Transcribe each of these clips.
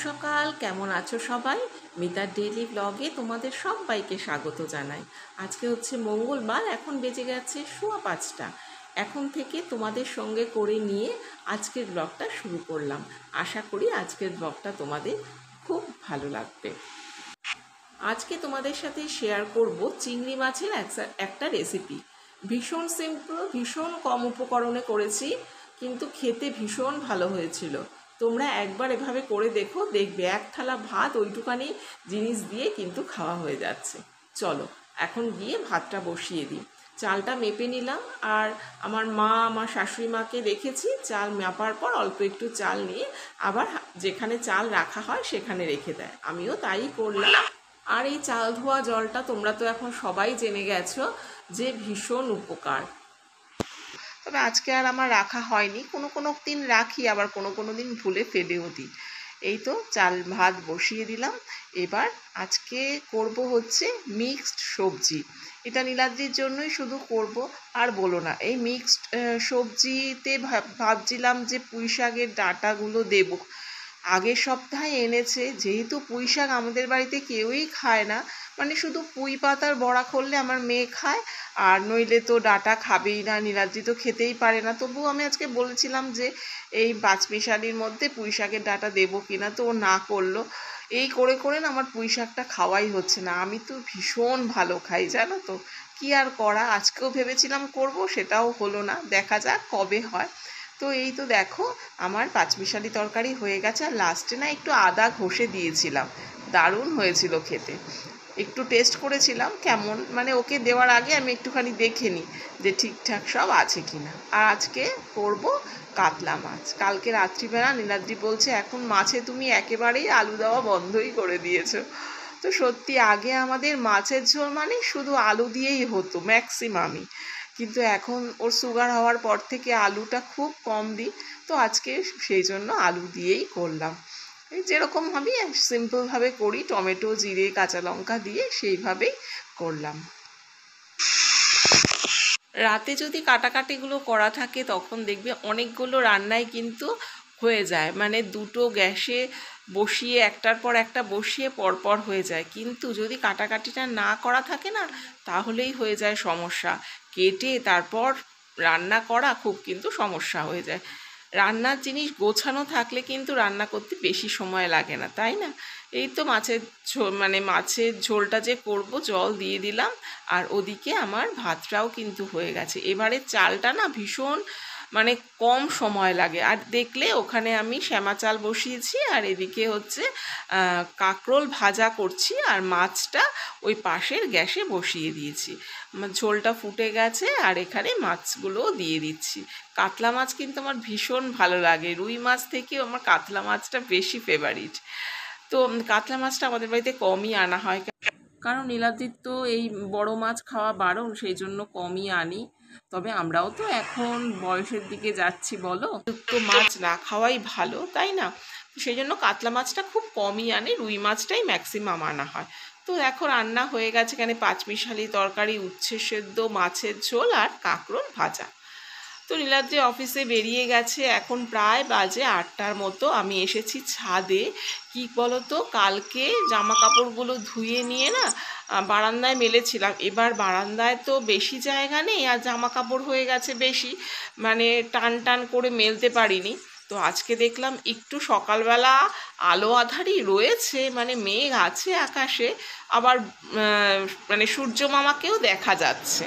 সকাল, কেমন আছো সবাই? মিতার ডেইলি ব্লগে তোমাদের সবাইকে স্বাগত জানাই। আজকে হচ্ছে মঙ্গলবার, এখন বেজে গেছে 5:15। এখন থেকে তোমাদের সঙ্গে করে নিয়ে আজকের ব্লগটা শুরু করলাম। আশা করি আজকের ব্লগটা তোমাদের খুব ভালো লাগবে। আজকে তোমাদের সাথে শেয়ার করব চিংড়ি মাছের একটা রেসিপি। ভীষণ সিম্পল, ভীষণ কম উপকরণে করেছি, কিন্তু খেতে ভীষণ ভালো হয়েছিল। তোমরা একবার এভাবে করে দেখো, দেখবে এক থালা ভাত ওইটুকানি জিনিস দিয়ে কিন্তু খাওয়া হয়ে যাচ্ছে। চলো এখন গিয়ে ভাতটা বসিয়ে দিই। চালটা মেপে নিলাম, আর আমার শাশুড়ি মাকে দেখেছি চাল মাপার পর অল্প একটু চাল নিয়ে আবার যেখানে চাল রাখা হয় সেখানে রেখে দেয়। আমিও তাই করলাম। আর এই চাল ধোয়া জলটা তোমরা তো এখন সবাই জেনে গেছো যে ভীষণ উপকার। তবে আজকে আর আমার রাখা হয়নি, কোনো কোনো দিন রাখি, আবার কোনো কোনো দিন ভুলে ফেলেও দিই। এই তো চাল ভাত বসিয়ে দিলাম। এবার আজকে করব হচ্ছে মিক্সড সবজি। এটা নীলাদ্রির জন্যই শুধু করব। আর বলো না, এই মিক্সড সবজিতে ভাবছিলাম যে পুঁই শাকের ডাঁটাগুলো দেবো। আগের সপ্তাহে এনেছে, যেহেতু পুঁই শাক আমাদের বাড়িতে কেউই খায় না, মানে শুধু পুঁই পাতার বড়া করলে আমার মেয়ে খায়, আর নইলে তো ডাঁটা খাবেই না। নীলাদ্রি তো খেতেই পারে না। তবুও আমি আজকে বলেছিলাম যে এই পাঁচমিশালির মধ্যে পুঁই শাকের ডাঁটা দেবো কিনা, তো ও না করলো। এই করে করে না আমার পুঁই শাকটা খাওয়াই হচ্ছে না। আমি তো ভীষণ ভালো খাই, জানো তো। কি আর করা, আজকেও ভেবেছিলাম করব, সেটাও হলো না। দেখা যাক কবে হয়। তো এই তো দেখো আমার পাঁচমিশালি তরকারি হয়ে গেছে। আর লাস্টে না একটু আদা ঘষে দিয়েছিলাম, দারুণ হয়েছিল খেতে। একটু টেস্ট করেছিলাম কেমন, মানে ওকে দেওয়ার আগে আমি একটুখানি দেখে নিই যে ঠিকঠাক সব আছে কিনা। আর আজকে করব কাতলা মাছ। কালকে রাত্রিবেলা নীলাদ্রি বলছে এখন মাছে তুমি একেবারেই আলু দেওয়া বন্ধই করে দিয়েছো। তো সত্যি আগে আমাদের মাছের ঝোল মানে শুধু আলু দিয়েই হতো ম্যাক্সিমামই, কিন্তু এখন ওর সুগার হওয়ার পর থেকে আলুটা খুব কম দিই। তো আজকে সেই জন্য আলু দিয়েই করলাম। এই যেরকমভাবে সিম্পলভাবে করি, টমেটো জিরে কাঁচা লঙ্কা দিয়ে সেইভাবেই করলাম। রাতে যদি কাটাকাটিগুলো করা থাকে তখন দেখবে অনেকগুলো রান্নাই কিন্তু হয়ে যায়, মানে দুটো গ্যাসে বসিয়ে একটার পর একটা বসিয়ে পরপর হয়ে যায়। কিন্তু যদি কাটাকাটিটা না করা থাকে না, তাহলেই হয়ে যায় সমস্যা। কেটে তারপর রান্না করা খুব কিন্তু সমস্যা হয়ে যায়। রান্নার জিনিস গোছানো থাকলে কিন্তু রান্না করতে বেশি সময় লাগে না, তাই না? এই তো মাছের ঝোল, মানে মাছের ঝোলটা যে করব জল দিয়ে দিলাম, আর ওদিকে আমার ভাতটাও কিন্তু হয়ে গেছে। এবারে চালটা না ভীষণ মানে কম সময় লাগে। আর দেখলে ওখানে আমি শ্যামা চাল বসিয়েছি, আর এদিকে হচ্ছে কাঁকরোল ভাজা করছি, আর মাছটা ওই পাশের গ্যাসে বসিয়ে দিয়েছি। ঝোলটা ফুটে গেছে, আর এখানে মাছগুলোও দিয়ে দিচ্ছি। কাতলা মাছ কিন্তু আমার ভীষণ ভালো লাগে, রুই মাছ থেকেও আমার কাতলা মাছটা বেশি ফেভারিট। তো কাতলা মাছটা আমাদের বাড়িতে কমই আনা হয়, কারণ নীলাদ্রির তো এই বড় মাছ খাওয়া বারণ, সেই জন্য কমই আনি। তবে আমরাও তো এখন বয়সের দিকে যাচ্ছি, বলো, তো মাছ না খাওয়াই ভালো, তাই না? সেই জন্য কাতলা মাছটা খুব কমই আনে, রুই মাছটাই ম্যাক্সিমাম আনা হয়। তো এখন রান্না হয়ে গেছে, এখানে পাঁচমিশালি তরকারি, উচ্ছে সেদ্ধ, মাছের ঝোল আর কাঁকরোল ভাজা। তো নীলাদ্রি অফিসে বেরিয়ে গেছে, এখন প্রায় বাজে 8টার মতো। আমি এসেছি ছাদে। কি বলো তো, কালকে জামা কাপড়গুলো ধুয়ে নিয়ে না বারান্দায় মেলেছিলাম। এবার বারান্দায় তো বেশি জায়গা নেই, আর জামা কাপড় হয়ে গেছে বেশি, মানে টান টান করে মেলতে পারিনি। তো আজকে দেখলাম একটু সকালবেলা আলো আঁধারি রয়েছে, মানে মেঘ আছে আকাশে, আবার মানে সূর্য মামাকেও দেখা যাচ্ছে।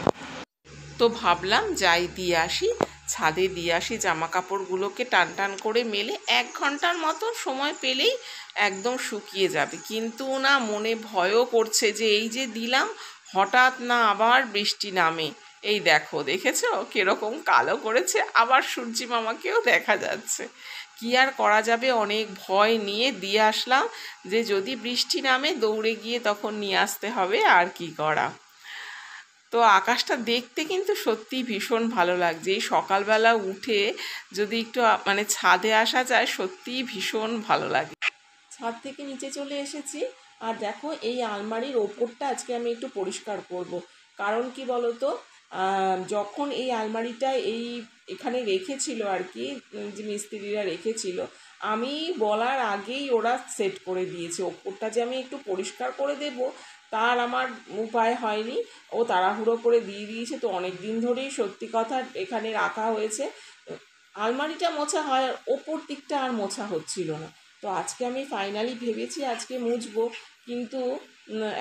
তো ভাবলাম যাই দিয়ে আসি, ছাদে দিয়ে আসি জামা কাপড়গুলোকে টান টান করে মেলে 1 ঘন্টার মতো সময় পেলেই একদম শুকিয়ে যাবে। কিন্তু না, মনে ভয়ও করছে যে এই যে দিলাম, হঠাৎ না আবার বৃষ্টি নামে। এই দেখো, দেখেছো কিরকম কালো করেছে, আবার সূর্যি মামাকেও দেখা যাচ্ছে। কি আর করা যাবে, অনেক ভয় নিয়ে দিয়ে আসলাম যে যদি বৃষ্টি নামে দৌড়ে গিয়ে তখন নিয়ে আসতে হবে, আর কি করা। তো আকাশটা দেখতে কিন্তু সত্যিই ভীষণ ভালো লাগছে। এই সকালবেলা উঠে যদি একটু মানে ছাদে আসা যায়, সত্যিই ভীষণ ভালো লাগে। ছাদ থেকে নিচে চলে এসেছি, আর দেখো এই আলমারির ওপরটা আজকে আমি একটু পরিষ্কার করব। কারণ কি বলো তো, যখন এই আলমারিটা এখানে রেখেছিল আর কি, যে মিস্ত্রিরা রেখেছিল, আমি বলার আগেই ওরা সেট করে দিয়েছে। ওপরটা যে আমি একটু পরিষ্কার করে দেব তার আমার উপায় হয়নি, ও তাড়াহুড়ো করে দিয়ে দিয়েছে। তো অনেক দিন ধরেই সত্যি কথা এখানে রাখা হয়েছে, আলমারিটা মোছা হয়, আর ওপর দিকটা আর মোছা হচ্ছিল না। তো আজকে আমি ফাইনালি ভেবেছি আজকে মুছবো, কিন্তু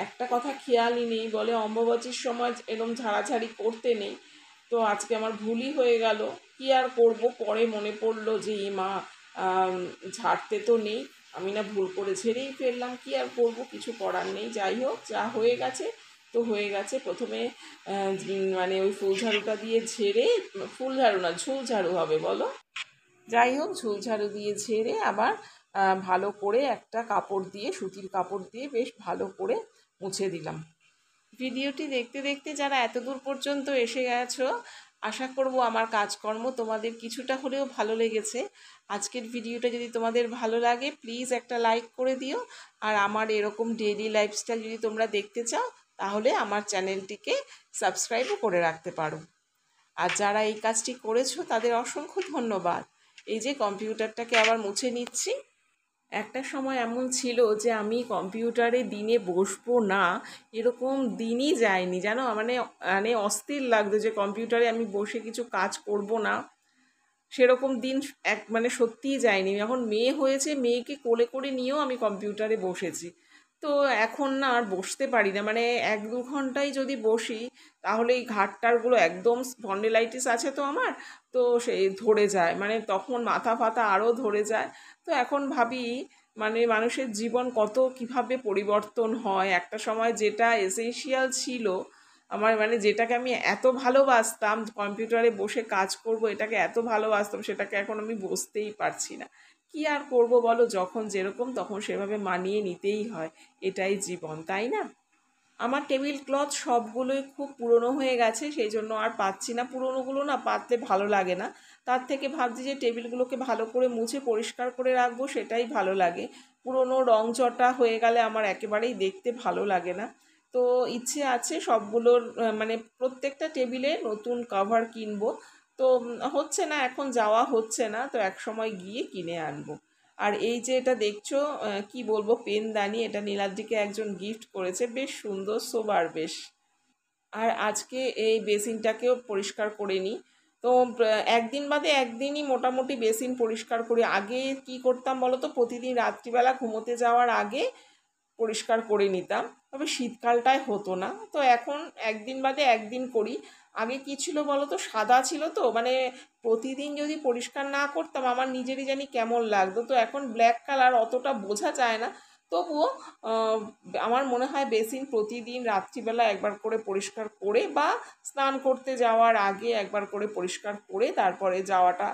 একটা কথা খেয়ালই নেই, বলে অম্বুবাচীর সময় এরকম ঝাড়াঝাড়ি করতে নেই। তো আজকে আমার ভুলই হয়ে গেল। কি আর করব, পরে মনে পড়লো যে এ মা, ঝাড়তে তো নেই, আমি না ভুল করে ঝেড়েই ফেললাম, কি আর করব, কিছু করার নেই। যাই হোক, যা হয়ে গেছে তো হয়ে গেছে। প্রথমে মানে ওই ফুল ঝাড়ুটা দিয়ে ঝেড়ে, ফুল ঝাড়ু না ঝুল ঝাড়ু হবে বলো, যাই হোক ঝুল ঝাড়ু দিয়ে ঝেড়ে আবার ভালো করে একটা কাপড় দিয়ে, সুতির কাপড় দিয়ে বেশ ভালো করে মুছে দিলাম। ভিডিওটি দেখতে দেখতে যারা এতদূর পর্যন্ত এসে গেছো, আশা করব আমার কাজকর্ম তোমাদের কিছুটা হলেও ভালো লেগেছে। আজকের ভিডিওটা যদি তোমাদের ভালো লাগে প্লিজ একটা লাইক করে দিও, আর আমার এরকম ডেইলি লাইফস্টাইল যদি তোমরা দেখতে চাও তাহলে আমার চ্যানেলটিকে সাবস্ক্রাইবও করে রাখতে পারো। আর যারা এই কাজটি করেছো তাদের অসংখ্য ধন্যবাদ। এই যে কম্পিউটারটাকে আবার মুছে নিচ্ছি। একটা সময় এমন ছিল যে আমি কম্পিউটারে দিনে বসবো না, এরকম দিনই যায়নি জানো, মানে মানে অস্থির লাগতো যে কম্পিউটারে আমি বসে কিছু কাজ করব না, সেরকম দিন মানে সত্যিই যায়নি। এখন মেয়ে হয়েছে, মেয়েকে কোলে করে নিয়েও আমি কম্পিউটারে বসেছি। তো এখন না আর বসতে পারি না, মানে 1-2 ঘন্টাই যদি বসি তাহলে এই ঘাড়টারগুলো একদম স্পন্ডিলাইটিস আছে তো আমার, তো সেই ধরে যায়, মানে তখন মাথা ফাতা আরও ধরে যায়। তো এখন ভাবি মানে মানুষের জীবন কত কিভাবে পরিবর্তন হয়, একটা সময় যেটা এসেনশিয়াল ছিল আমার, মানে যেটাকে আমি এত ভালোবাসতাম, কম্পিউটারে বসে কাজ করব এটাকে এত ভালোবাসতাম, সেটাকে এখন আমি বসতেই পারছি না। কি আর করব বলো, যখন যেরকম তখন সেভাবে মানিয়ে নিতেই হয়, এটাই জীবন, তাই না? আমার টেবিল ক্লথ সবগুলোই খুব পুরনো হয়ে গেছে, সেই জন্য আর পাচ্ছি না, পুরনোগুলো না পাতলে ভালো লাগে না। তার থেকে ভাবছি যে টেবিলগুলোকে ভালো করে মুছে পরিষ্কার করে রাখবো, সেটাই ভালো লাগে। পুরনো রং চটা হয়ে গেলে আমার একেবারেই দেখতে ভালো লাগে না। তো ইচ্ছে আছে সবগুলোর মানে প্রত্যেকটা টেবিলে নতুন কভার কিনবো। তো হচ্ছে না, এখন যাওয়া হচ্ছে না, তো এক সময় গিয়ে কিনে আনবো। আর এই যে এটা দেখছো, কি বলবো, পেনদানি, এটা নীলাদ্রিকে একজন গিফট করেছে, বেশ সুন্দর সোবার বেশ। আর আজকে এই বেসিনটাকেও পরিষ্কার করে নিই। তো একদিন বাদে একদিনই মোটামুটি বেসিন পরিষ্কার করি। আগে কি করতাম বলো তো, প্রতিদিন রাত্রিবেলা ঘুমোতে যাওয়ার আগে পরিষ্কার করে নিতাম, তবে শীতকালটায় হতো না। তো এখন একদিন বাদে একদিন করি। আগে কি ছিল বলো তো, সাদা ছিল তো, মানে প্রতিদিন যদি পরিষ্কার না করতাম আমার নিজেরই জানি কেমন লাগতো। তো এখন ব্ল্যাক কালার অতটা বোঝা যায় না, তবুও আমার মনে হয় বেসিন প্রতিদিন রাত্রিবেলা একবার করে পরিষ্কার করে, বা স্নান করতে যাওয়ার আগে একবার করে পরিষ্কার করে তারপরে যাওয়াটা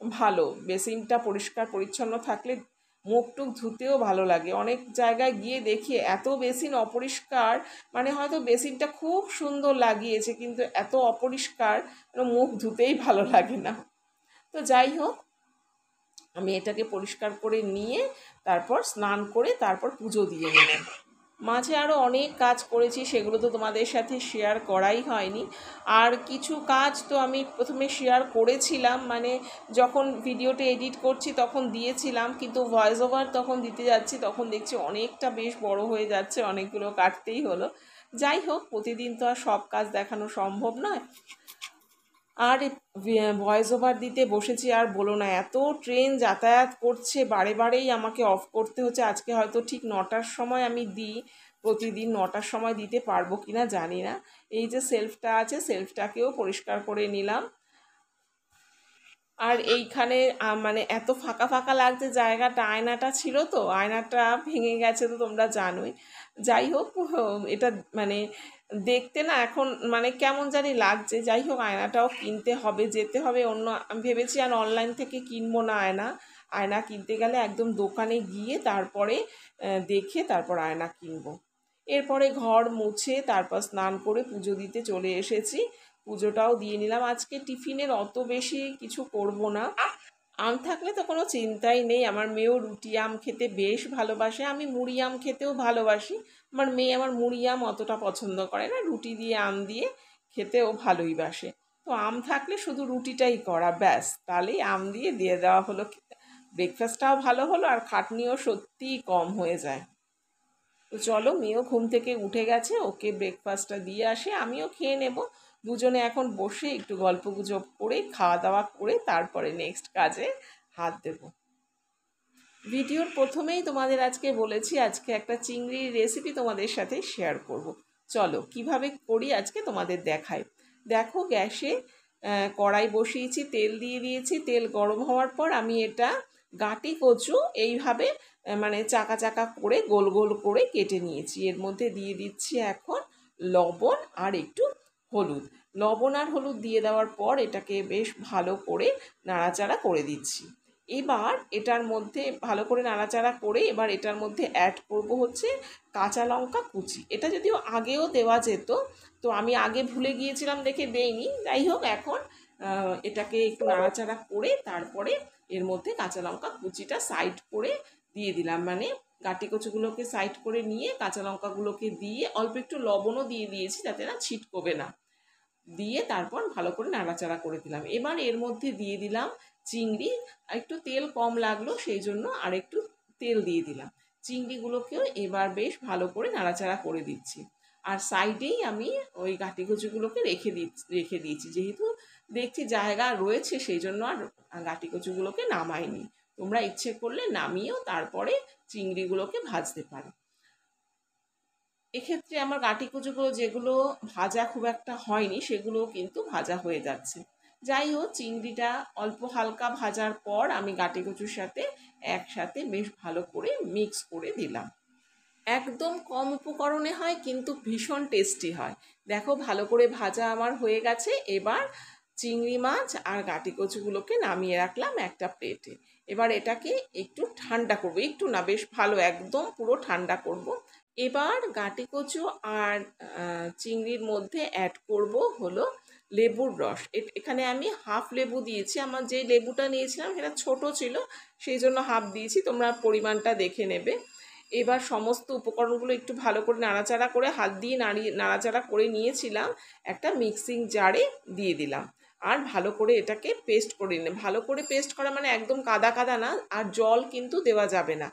ভালো। বেসিনটা পরিষ্কার পরিচ্ছন্ন থাকলে মুখ টুক ধুতেও ভালো লাগে। অনেক জায়গায় গিয়ে দেখি এত বেসিন অপরিষ্কার, মানে হয়তো বেসিনটা খুব সুন্দর লাগিয়েছে কিন্তু এত অপরিষ্কার, মুখ ধুতেই ভালো লাগে না। তো যাই হোক, আমি এটাকে পরিষ্কার করে নিয়ে তারপর স্নান করে তারপর পুজো দিয়ে নেব। মাঝে আরও অনেক কাজ করেছি, সেগুলো তো তোমাদের সাথে শেয়ার করাই হয়নি। আর কিছু কাজ তো আমি প্রথমে শেয়ার করেছিলাম, মানে যখন ভিডিওটা এডিট করছি তখন দিয়েছিলাম, কিন্তু ভয়েস ওভার তখন দিতে যাচ্ছি তখন দেখছি অনেকটা বেশ বড় হয়ে যাচ্ছে, অনেকগুলো কাটতেই হলো। যাই হোক, প্রতিদিন তো আর সব কাজ দেখানো সম্ভব নয়। আর ভয়েস ওভার দিতে বসেছি, আর বলো না, এত ট্রেন যাতায়াত করছে, বারে বারেই আমাকে অফ করতে হচ্ছে। আজকে হয়তো ঠিক 9টার সময় আমি দিই, প্রতিদিন 9টার সময় দিতে পারবো কি না জানি না। এই যে সেলফটা আছে, সেলফটাকেও পরিষ্কার করে নিলাম। আর এইখানে মানে এত ফাঁকা ফাঁকা লাগছে জায়গাটা, আয়নাটা ছিল তো, আয়নাটা ভেঙে গেছে তো তোমরা জানোই। যাই হোক, এটা মানে দেখতে না এখন মানে কেমন জানি লাগছে। যাই হোক, আয়নাটাও কিনতে হবে, যেতে হবে অন্য, আমি ভেবেছি আর অনলাইন থেকে কিনবো না আয়না। আয়না কিনতে গেলে একদম দোকানে গিয়ে তারপরে দেখে তারপর আয়না কিনবো। এরপরে ঘর মুছে তারপর স্নান করে পুজো দিতে চলে এসেছি। পুজোটাও দিয়ে নিলাম। আজকে টিফিনের অত বেশি কিছু করব না। আম থাকলে তো কোনো চিন্তাই নেই, আমার মেয়েও রুটি আম খেতে বেশ ভালোবাসে, আমি মুড়ি আম খেতেও ভালোবাসি। আমার মেয়ে আমার মুড়ি আম অতটা পছন্দ করে না, রুটি দিয়ে আম দিয়ে খেতেও ভালোই বাসে। তো আম থাকলে শুধু রুটিটাই করা, ব্যাস তাহলেই আম দিয়ে দিয়ে দেওয়া হলো, ব্রেকফাস্টটাও ভালো হলো আর খাটনিও সত্যিই কম হয়ে যায়। তো চলো, মেয়েও ঘুম থেকে উঠে গেছে, ওকে ব্রেকফাস্টটা দিয়ে আসে, আমিও খেয়ে নেব। দুজনে এখন বসে একটু গল্পগুজব করে খাওয়া দাওয়া করে তারপরে নেক্সট কাজে হাত দেব। ভিডিওর প্রথমেই তোমাদের আজকে বলেছি আজকে একটা চিংড়ির রেসিপি তোমাদের সাথে শেয়ার করব। চলো কিভাবে করি আজকে তোমাদের দেখাই। দেখো, গ্যাসে কড়াই বসিয়েছি, তেল দিয়ে দিয়েছি। তেল গরম হওয়ার পর আমি এটা গাঁটি কচু এইভাবে মানে চাকা চাকা করে গোল গোল করে কেটে নিয়েছি। এর মধ্যে দিয়ে দিচ্ছি এখন লবণ আর একটু হলুদ। লবণ আর হলুদ দিয়ে দেওয়ার পর এটাকে বেশ ভালো করে নাড়াচাড়া করে দিচ্ছি। এবার এটার মধ্যে ভালো করে নাড়াচাড়া করে এবার এটার মধ্যে অ্যাড করব হচ্ছে কাঁচা লঙ্কা কুচি। এটা যদিও আগেও দেওয়া যেত, তো আমি আগে ভুলে গিয়েছিলাম দেখে দেইনি। যাই হোক, এখন এটাকে একটু নাড়াচাড়া করে তারপরে এর মধ্যে কাঁচা লঙ্কা কুচিটা সাইড করে দিয়ে দিলাম, মানে গাঁটি কচুগুলোকে সাইড করে নিয়ে কাঁচা লঙ্কাগুলোকে দিয়ে অল্প একটু লবণও দিয়ে দিয়েছি যাতে না ছিটকবে না, দিয়ে তারপর ভালো করে নাড়াচাড়া করে দিলাম। এবার এর মধ্যে দিয়ে দিলাম চিংড়ি। একটু তেল কম লাগলো সেই জন্য আর একটু তেল দিয়ে দিলাম। চিংড়িগুলোকেও এবার বেশ ভালো করে নাড়াচাড়া করে দিচ্ছি। আর সাইডেই আমি ওই গাঁটি কচুগুলোকে রেখে দিয়েছি, যেহেতু দেখছি জায়গা রয়েছে সেই জন্য আর গাঁটি কচুগুলোকে নামাইনি। তোমরা ইচ্ছে করলে নামিয়েও তারপরে চিংড়িগুলোকে ভাজতে পারো। এক্ষেত্রে আমার গাঁটি কচুগুলো যেগুলো ভাজা খুব একটা হয়নি সেগুলো কিন্তু ভাজা হয়ে যাচ্ছে। যাই হোক, চিংড়িটা অল্প হালকা ভাজার পর আমি গাঁটি কচুর সাথে একসাথে বেশ ভালো করে মিক্স করে দিলাম। একদম কম উপকরণে হয় কিন্তু ভীষণ টেস্টি হয়। দেখো, ভালো করে ভাজা আমার হয়ে গেছে। এবার চিংড়ি মাছ আর গাঁটি কচুগুলোকে নামিয়ে রাখলাম একটা প্লেটে। এবার এটাকে একটু ঠান্ডা করব, একটু না বেশ ভালো একদম পুরো ঠান্ডা করব। এবার গাঁটি কচু আর চিংড়ির মধ্যে অ্যাড করব হলো লেবুর রস। এখানে আমি হাফ লেবু দিয়েছি। আমার যে লেবুটা নিয়েছিলাম সেটা ছোট ছিল, সেই জন্য হাফ দিয়েছি, তোমরা পরিমাণটা দেখে নেবে। এবার সমস্ত উপকরণগুলো একটু ভালো করে নাড়াচাড়া করে হাত দিয়ে নাড়াচাড়া করে নিয়েছিলাম, একটা মিক্সিং জারে দিয়ে দিলাম। আর ভালো করে এটাকে পেস্ট করে নিলাম। ভালো করে পেস্ট করা মানে একদম কাদা কাদা না, আর জল কিন্তু দেওয়া যাবে না,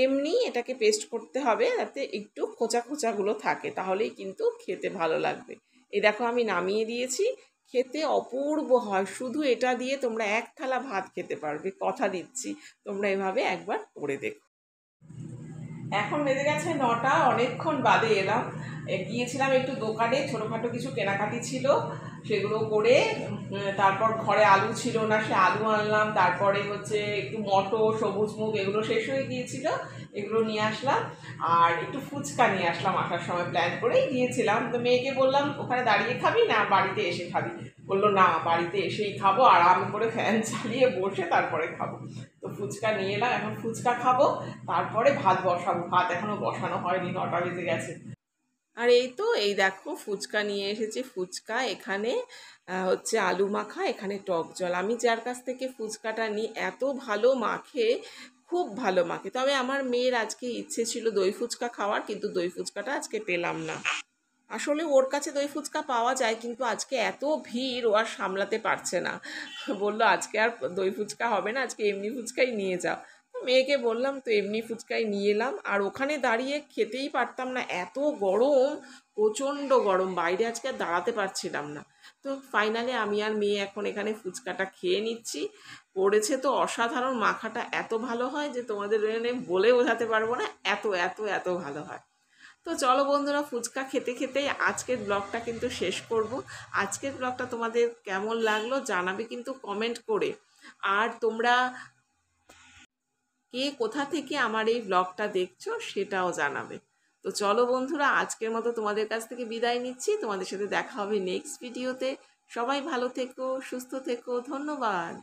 এমনি এটাকে পেস্ট করতে হবে যাতে একটু খোঁচা খোঁচাগুলো থাকে, তাহলেই কিন্তু খেতে ভালো লাগবে। এই দেখো, আমি নামিয়ে দিয়েছি। খেতে অপূর্ব হয়, শুধু এটা দিয়ে তোমরা এক থালা ভাত খেতে পারবে, কথা দিচ্ছি। তোমরা এভাবে একবার করে দেখো। এখন বেজে গেছে 9টা, অনেকক্ষণ বাদে এলাম। গিয়েছিলাম একটু দোকানে, ছোটোখাটো কিছু কেনাকাটি ছিল, সেগুলো করে তারপর ঘরে আলু ছিল না, সে আলু আনলাম। তারপরে হচ্ছে একটু মটর, সবুজ মুগ এগুলো শেষ হয়ে গিয়েছিল, এগুলো নিয়ে আসলাম। আর একটু ফুচকা নিয়ে আসলাম, আসার সময় প্ল্যান করেই গিয়েছিলাম। তো মেয়েকে বললাম ওখানে দাঁড়িয়ে খাবি না বাড়িতে এসে খাবি? বললো না, বাড়িতে এসেই খাবো, আরাম করে ফ্যান চালিয়ে বসে তারপরে খাবো। তো ফুচকা নিয়ে এলাম, এখন ফুচকা খাবো, তারপরে ভাত বসাবো। ভাত এখনো বসানো হয়নি, 9টা বেজে গেছে। আর এই তো, এই দেখো ফুচকা নিয়ে এসেছি। ফুচকা এখানে হচ্ছে আলু মাখা, এখানে টক জল। আমি যার কাছ থেকে ফুচকাটা নিই এত ভালো মাখে, খুব ভালো মাখে। তবে আমার মেয়ের আজকে ইচ্ছে ছিল দই ফুচকা খাওয়ার, কিন্তু দই ফুচকাটা আজকে পেলাম না। আসলে ওর কাছে দই ফুচকা পাওয়া যায়, কিন্তু আজকে এত ভিড় ও আর সামলাতে পারছে না। বললো আজকে আর দই ফুচকা হবে না, আজকে এমনি ফুচকাই নিয়ে যাও। মেয়েকে বললাম, তো এমনি ফুচকাই নিয়ে এলাম। আর ওখানে দাঁড়িয়ে খেতেই পারতাম না, এত গরম, প্রচণ্ড গরম, বাইরে আজকে আর দাঁড়াতে পারছিলাম না। তো ফাইনালি আমি আর মেয়ে এখন এখানে ফুচকাটা খেয়ে নিচ্ছি। করেছে তো অসাধারণ, মাখাটা এত ভালো হয় যে তোমাদের বলে বোঝাতে পারবো না, এত এত এত ভালো হয়। তো চলো বন্ধুরা, ফুচকা খেতে খেতে আজকের ব্লগটা কিন্তু শেষ করব। আজকের ব্লগটা তোমাদের কেমন লাগলো জানাবে কিন্তু কমেন্ট করে। আর তোমরা কে কোথা থেকে আমার এই ব্লগটা দেখছো সেটাও জানাবে। তো চলো বন্ধুরা, আজকের মতো তোমাদের কাছ থেকে বিদায় নিচ্ছি। তোমাদের সাথে দেখা হবে নেক্সট ভিডিওতে। সবাই ভালো থেকো, সুস্থ থেকো, ধন্যবাদ।